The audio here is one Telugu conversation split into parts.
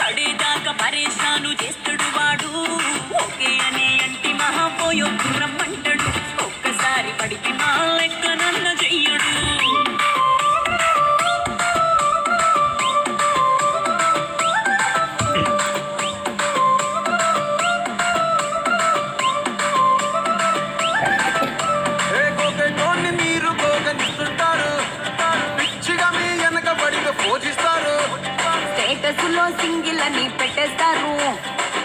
పడేదాకా పరేషాను చేస్తుడు వాడు ఓకే అని అంటి మహాపోయో రమ్మంటాడు ఒక్కసారి పడితే మా లెక్క నన్న చెయ్యడు మీరు గోగనిస్తుంటారు పిచ్చిగా మీ వెనక పడిగా పోషిస్తారు స్టేటస్ లో సింగిల్ అని పెట్టేస్తారు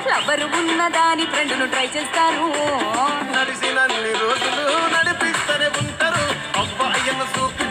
లవర్ ఉన్నదాని ఫ్రెండ్ను ట్రై చేస్తారు నడిసినన్ని రోజులు నడిపిస్తూనే ఉంటారు అబ్బాయిన సూపు